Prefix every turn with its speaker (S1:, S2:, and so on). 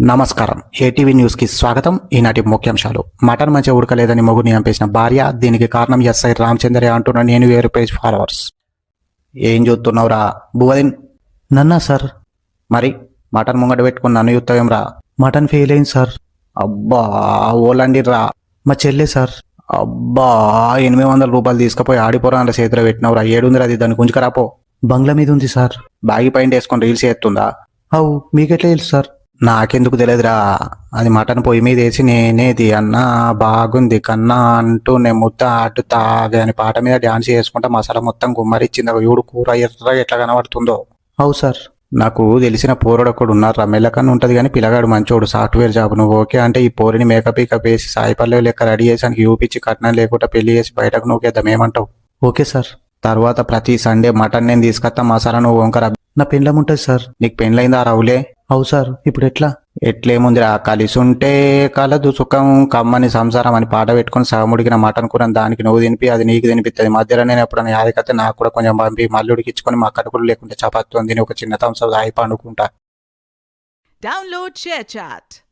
S1: నమస్కారం. ఏటీవీ న్యూస్కి స్వాగతం. ఈనాటి ముఖ్యాంశాలు. మటన్ మంచిగా ఉడకలేదని మొగుడిని చంపేసిన భార్య, దీనికి కారణం ఎస్ఐ రామచంద్రయ్య అంటున్న నేను వేరు పేజ్ ఫాలోవర్స్. ఏం చూస్తున్నావురా బువదిన్? నన్నా సార్. మరి మటన్ ముంగట పెట్టుకుని నన్ను చూస్తావేం రా? మటన్ ఫెయిల్ అయింది సార్. అబ్బా ఓలండి రా. మా చెల్లె సార్. అబ్బా 800 రూపాయలు తీసుకుపోయి ఆడిపోరాల చేతిలో పెట్టినవురా. ఏడుందిరా అది? దాన్ని గుంజుకరాపో. బంగ్లా మీద ఉంది సార్. బ్యాగి పైన వేసుకొని రీల్స్ చేస్తుందా? అవు మీకెట్లా తెలుసు సార్? నాకెందుకు తెలియదురా. అది మటన్ పొయ్యి మీద వేసి నేనేది అన్నా బాగుంది కన్నా అంటూ నేను ముద్ద అటు తాగే అని పాట మీద డ్యాన్స్ చేసుకుంటా మసాలా మొత్తం గుమ్మరిచ్చింది. ఎవడు కూర ఎర్ర ఎట్లా కనబడుతుందో. అవు సార్. నాకు తెలిసిన పోరడు ఒకడు ఉన్నారు. మెల్లకన్నా ఉంటుంది కానీ పిల్లగాడు మంచోడు, సాఫ్ట్వేర్ జాబ్. నువ్వు ఓకే అంటే ఈ పోరిని మేకప్ వేసి సాయిపల్లె లెక్క రెడీ చేసానికి యూపిచ్చి కట్నం లేకుండా పెళ్లి చేసి బయటకు నూకేద్దాం, ఏమంటావు? Okay sir. తర్వాత ప్రతి సండే మటన్ నేను తీసుకొస్తా, మసాలా నువ్వు వంకర. నా పెండ్లం ఉంటుంది సార్. నీకు పెండ్లైందా రావులే? అవు సార్. ఇప్పుడు ఎట్లా? ఎట్లేముందిరా, కలిసి ఉంటే కలదు సుఖం కమ్మని సంసారం అని పాట పెట్టుకుని సగముడికిన మటన్ కూర దానికి నువ్వు తినిపి అది నీకు తినిపిస్తుంది. మధ్యలో నేను ఎప్పుడైనా యాదకతే నాకు కూడా కొంచెం పంపి మల్లుడికి ఇచ్చుకొని మా కడుపులు లేకుంటే చపాతీ తిని ఒక చిన్న థమ్స్ అప్ తాగి పండుకుంటా.
S2: Download ShareChat.